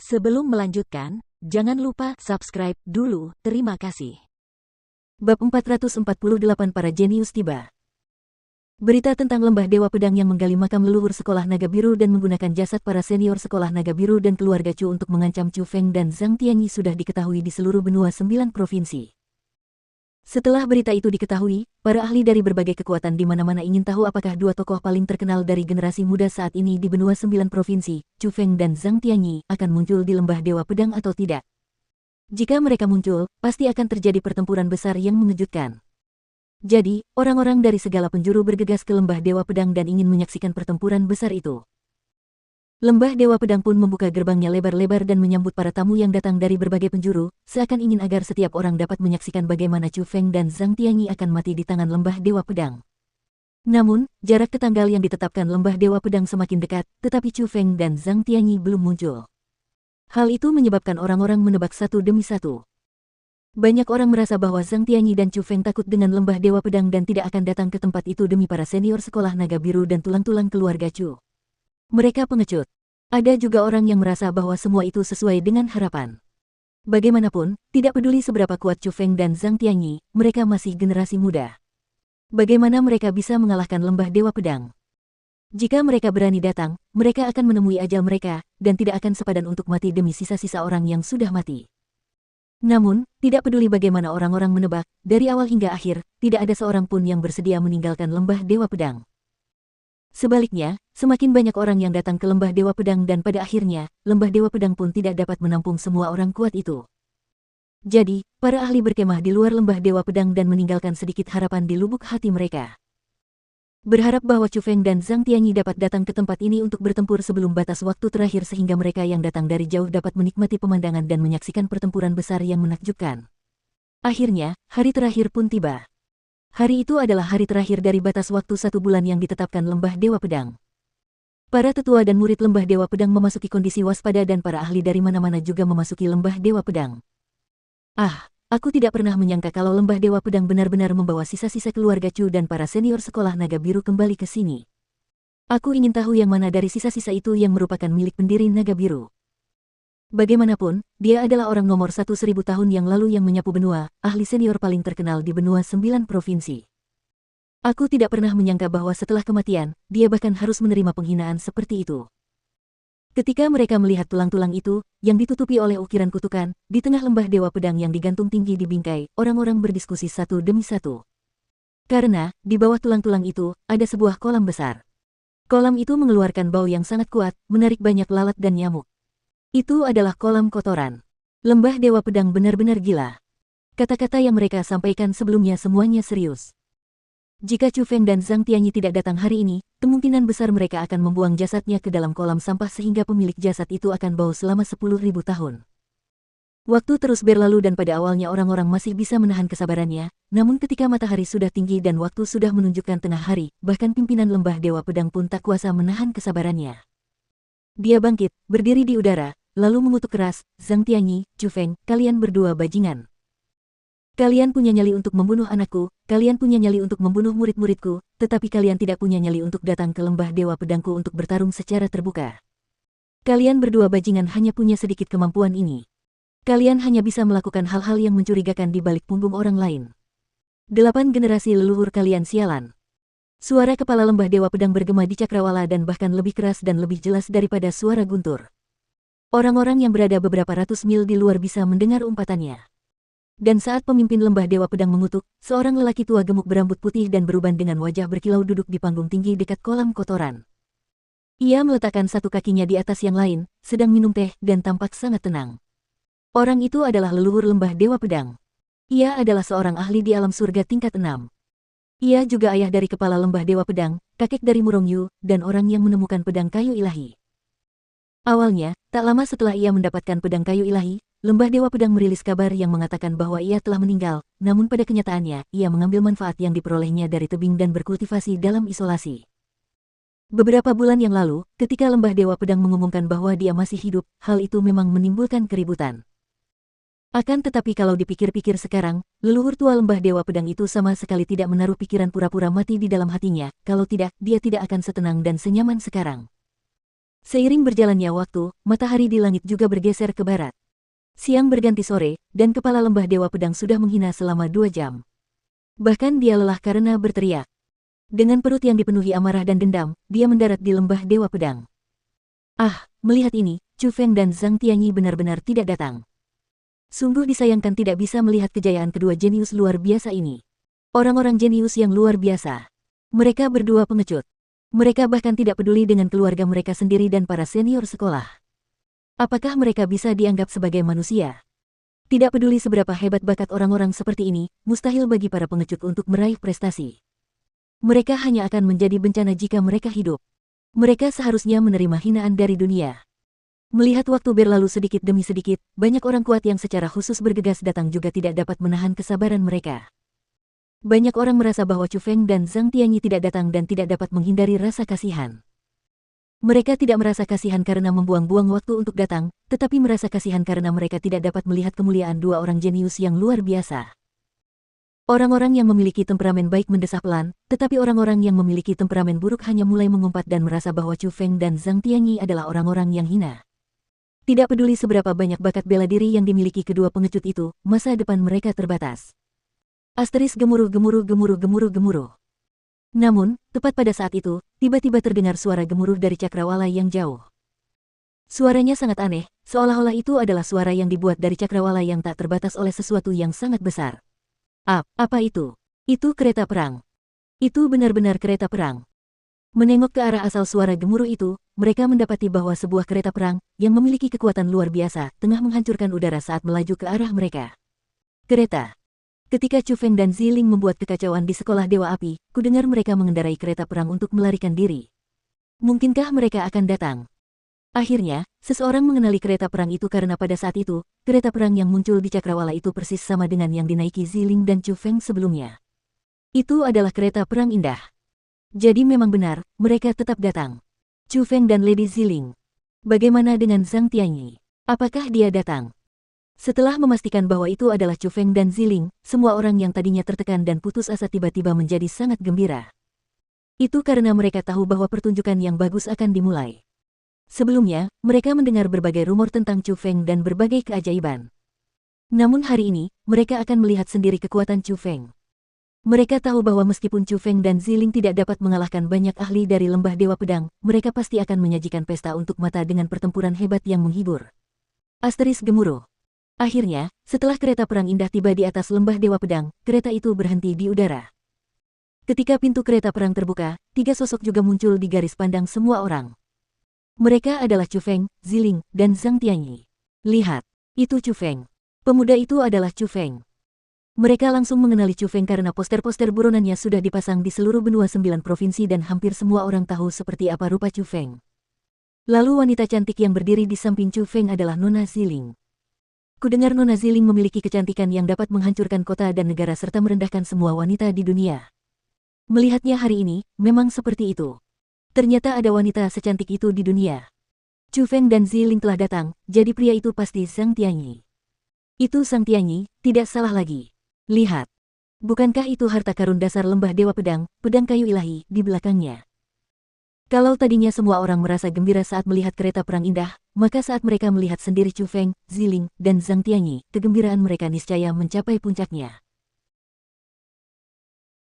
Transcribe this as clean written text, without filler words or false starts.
Sebelum melanjutkan, jangan lupa subscribe dulu, terima kasih. Bab 448 Para Jenius tiba. Berita tentang Lembah Dewa Pedang yang menggali makam leluhur sekolah naga biru dan menggunakan jasad para senior sekolah naga biru dan keluarga Chu untuk mengancam Chu Feng dan Zhang Tianyi sudah diketahui di seluruh benua 9 provinsi. Setelah berita itu diketahui, para ahli dari berbagai kekuatan di mana-mana ingin tahu apakah dua tokoh paling terkenal dari generasi muda saat ini di benua 9 provinsi, Chu Feng dan Zhang Tianyi, akan muncul di Lembah Dewa Pedang atau tidak. Jika mereka muncul, pasti akan terjadi pertempuran besar yang mengejutkan. Jadi, orang-orang dari segala penjuru bergegas ke Lembah Dewa Pedang dan ingin menyaksikan pertempuran besar itu. Lembah Dewa Pedang pun membuka gerbangnya lebar-lebar dan menyambut para tamu yang datang dari berbagai penjuru, seakan ingin agar setiap orang dapat menyaksikan bagaimana Chu Feng dan Zhang Tianyi akan mati di tangan Lembah Dewa Pedang. Namun, jarak ke tanggal yang ditetapkan Lembah Dewa Pedang semakin dekat, tetapi Chu Feng dan Zhang Tianyi belum muncul. Hal itu menyebabkan orang-orang menebak satu demi satu. Banyak orang merasa bahwa Zhang Tianyi dan Chu Feng takut dengan Lembah Dewa Pedang dan tidak akan datang ke tempat itu demi para senior sekolah naga biru dan tulang-tulang keluarga Chu. Mereka pengecut. Ada juga orang yang merasa bahwa semua itu sesuai dengan harapan. Bagaimanapun, tidak peduli seberapa kuat Chu Feng dan Zhang Tianyi, mereka masih generasi muda. Bagaimana mereka bisa mengalahkan Lembah Dewa Pedang? Jika mereka berani datang, mereka akan menemui ajal mereka, dan tidak akan sepadan untuk mati demi sisa-sisa orang yang sudah mati. Namun, tidak peduli bagaimana orang-orang menebak, dari awal hingga akhir, tidak ada seorang pun yang bersedia meninggalkan Lembah Dewa Pedang. Sebaliknya, semakin banyak orang yang datang ke Lembah Dewa Pedang dan pada akhirnya, Lembah Dewa Pedang pun tidak dapat menampung semua orang kuat itu. Jadi, para ahli berkemah di luar Lembah Dewa Pedang dan meninggalkan sedikit harapan di lubuk hati mereka. Berharap bahwa Chu Feng dan Zhang Tianyi dapat datang ke tempat ini untuk bertempur sebelum batas waktu terakhir sehingga mereka yang datang dari jauh dapat menikmati pemandangan dan menyaksikan pertempuran besar yang menakjubkan. Akhirnya, hari terakhir pun tiba. Hari itu adalah hari terakhir dari batas waktu 1 bulan yang ditetapkan Lembah Dewa Pedang. Para tetua dan murid Lembah Dewa Pedang memasuki kondisi waspada dan para ahli dari mana-mana juga memasuki Lembah Dewa Pedang. Aku tidak pernah menyangka kalau Lembah Dewa Pedang benar-benar membawa sisa-sisa keluarga Chu dan para senior sekolah naga biru kembali ke sini. Aku ingin tahu yang mana dari sisa-sisa itu yang merupakan milik pendiri naga biru. Bagaimanapun, dia adalah orang nomor 1 1000 tahun yang lalu yang menyapu benua, ahli senior paling terkenal di benua 9 provinsi. Aku tidak pernah menyangka bahwa setelah kematian, dia bahkan harus menerima penghinaan seperti itu. Ketika mereka melihat tulang-tulang itu, yang ditutupi oleh ukiran kutukan, di tengah Lembah Dewa Pedang yang digantung tinggi di bingkai, orang-orang berdiskusi satu demi satu. Karena, di bawah tulang-tulang itu, ada sebuah kolam besar. Kolam itu mengeluarkan bau yang sangat kuat, menarik banyak lalat dan nyamuk. Itu adalah kolam kotoran. Lembah Dewa Pedang benar-benar gila. Kata-kata yang mereka sampaikan sebelumnya semuanya serius. Jika Chu Feng dan Zhang Tianyi tidak datang hari ini, kemungkinan besar mereka akan membuang jasadnya ke dalam kolam sampah sehingga pemilik jasad itu akan bau selama 10.000 tahun. Waktu terus berlalu dan pada awalnya orang-orang masih bisa menahan kesabarannya, namun ketika matahari sudah tinggi dan waktu sudah menunjukkan tengah hari, bahkan pimpinan Lembah Dewa Pedang pun tak kuasa menahan kesabarannya. Dia bangkit, berdiri di udara, lalu mengutuk keras, Zhang Tianyi, Chu Feng, kalian berdua bajingan. Kalian punya nyali untuk membunuh anakku, kalian punya nyali untuk membunuh murid-muridku, tetapi kalian tidak punya nyali untuk datang ke Lembah Dewa Pedangku untuk bertarung secara terbuka. Kalian berdua bajingan hanya punya sedikit kemampuan ini. Kalian hanya bisa melakukan hal-hal yang mencurigakan di balik punggung orang lain. 8 generasi leluhur kalian sialan. Suara kepala Lembah Dewa Pedang bergema di cakrawala dan bahkan lebih keras dan lebih jelas daripada suara guntur. Orang-orang yang berada beberapa ratus mil di luar bisa mendengar umpatannya. Dan saat pemimpin Lembah Dewa Pedang mengutuk, seorang lelaki tua gemuk berambut putih dan beruban dengan wajah berkilau duduk di panggung tinggi dekat kolam kotoran. Ia meletakkan satu kakinya di atas yang lain, sedang minum teh dan tampak sangat tenang. Orang itu adalah leluhur Lembah Dewa Pedang. Ia adalah seorang ahli di alam surga tingkat 6. Ia juga ayah dari kepala Lembah Dewa Pedang, kakek dari Murong Yu, dan orang yang menemukan pedang kayu ilahi. Awalnya, tak lama setelah ia mendapatkan pedang kayu ilahi, Lembah Dewa Pedang merilis kabar yang mengatakan bahwa ia telah meninggal, namun pada kenyataannya, ia mengambil manfaat yang diperolehnya dari tebing dan berkultivasi dalam isolasi. Beberapa bulan yang lalu, ketika Lembah Dewa Pedang mengumumkan bahwa dia masih hidup, hal itu memang menimbulkan keributan. Akan tetapi kalau dipikir-pikir sekarang, leluhur tua Lembah Dewa Pedang itu sama sekali tidak menaruh pikiran pura-pura mati di dalam hatinya, kalau tidak, dia tidak akan setenang dan senyaman sekarang. Seiring berjalannya waktu, matahari di langit juga bergeser ke barat. Siang berganti sore, dan kepala lembah Dewa Pedang sudah menghina selama 2 jam. Bahkan dia lelah karena berteriak. Dengan perut yang dipenuhi amarah dan dendam, dia mendarat di lembah Dewa Pedang. Ah, melihat ini, Chu Feng dan Zhang Tianyi benar-benar tidak datang. Sungguh disayangkan tidak bisa melihat kejayaan kedua jenius luar biasa ini. Orang-orang jenius yang luar biasa. Mereka berdua pengecut. Mereka bahkan tidak peduli dengan keluarga mereka sendiri dan para senior sekolah. Apakah mereka bisa dianggap sebagai manusia? Tidak peduli seberapa hebat bakat orang-orang seperti ini, mustahil bagi para pengecut untuk meraih prestasi. Mereka hanya akan menjadi bencana jika mereka hidup. Mereka seharusnya menerima hinaan dari dunia. Melihat waktu berlalu sedikit demi sedikit, banyak orang kuat yang secara khusus bergegas datang juga tidak dapat menahan kesabaran mereka. Banyak orang merasa bahwa Chu Feng dan Zhang Tianyi tidak datang dan tidak dapat menghindari rasa kasihan. Mereka tidak merasa kasihan karena membuang-buang waktu untuk datang, tetapi merasa kasihan karena mereka tidak dapat melihat kemuliaan dua orang jenius yang luar biasa. Orang-orang yang memiliki temperamen baik mendesah pelan, tetapi orang-orang yang memiliki temperamen buruk hanya mulai mengumpat dan merasa bahwa Chu Feng dan Zhang Tianyi adalah orang-orang yang hina. Tidak peduli seberapa banyak bakat bela diri yang dimiliki kedua pengecut itu, masa depan mereka terbatas. Asteris gemuruh. Namun, tepat pada saat itu, tiba-tiba terdengar suara gemuruh dari cakrawala yang jauh. Suaranya sangat aneh, seolah-olah itu adalah suara yang dibuat dari cakrawala yang tak terbatas oleh sesuatu yang sangat besar. Apa itu? Itu kereta perang. Itu benar-benar kereta perang. Menengok ke arah asal suara gemuruh itu, mereka mendapati bahwa sebuah kereta perang, yang memiliki kekuatan luar biasa, tengah menghancurkan udara saat melaju ke arah mereka. Kereta. Ketika Chu Feng dan Ziling membuat kekacauan di sekolah Dewa Api, kudengar mereka mengendarai kereta perang untuk melarikan diri. Mungkinkah mereka akan datang? Akhirnya, seseorang mengenali kereta perang itu karena pada saat itu, kereta perang yang muncul di cakrawala itu persis sama dengan yang dinaiki Ziling dan Chu Feng sebelumnya. Itu adalah kereta perang indah. Jadi memang benar, mereka tetap datang. Chu Feng dan Lady Ziling. Bagaimana dengan Zhang Tianyi? Apakah dia datang? Setelah memastikan bahwa itu adalah Chu Feng dan Ziling, semua orang yang tadinya tertekan dan putus asa tiba-tiba menjadi sangat gembira. Itu karena mereka tahu bahwa pertunjukan yang bagus akan dimulai. Sebelumnya, mereka mendengar berbagai rumor tentang Chu Feng dan berbagai keajaiban. Namun hari ini, mereka akan melihat sendiri kekuatan Chu Feng. Mereka tahu bahwa meskipun Chu Feng dan Ziling tidak dapat mengalahkan banyak ahli dari lembah Dewa Pedang, mereka pasti akan menyajikan pesta untuk mata dengan pertempuran hebat yang menghibur. Asteris gemuruh. Akhirnya, setelah kereta perang indah tiba di atas lembah Dewa Pedang, kereta itu berhenti di udara. Ketika pintu kereta perang terbuka, 3 sosok juga muncul di garis pandang semua orang. Mereka adalah Chu Feng, Ziling, dan Zhang Tianyi. Lihat, itu Chu Feng. Pemuda itu adalah Chu Feng. Mereka langsung mengenali Chu Feng karena poster-poster buronannya sudah dipasang di seluruh benua 9 provinsi dan hampir semua orang tahu seperti apa rupa Chu Feng. Lalu wanita cantik yang berdiri di samping Chu Feng adalah Nona Ziling. Kudengar Nona Ziling memiliki kecantikan yang dapat menghancurkan kota dan negara serta merendahkan semua wanita di dunia. Melihatnya hari ini, memang seperti itu. Ternyata ada wanita secantik itu di dunia. Chu Feng dan Ziling telah datang, jadi pria itu pasti Zhang Tianyi. Itu Zhang Tianyi, tidak salah lagi. Lihat. Bukankah itu harta karun dasar lembah Dewa Pedang, pedang kayu ilahi, di belakangnya? Kalau tadinya semua orang merasa gembira saat melihat kereta perang indah, maka saat mereka melihat sendiri Chu Feng, Ziling, dan Zhang Tianyi, kegembiraan mereka niscaya mencapai puncaknya.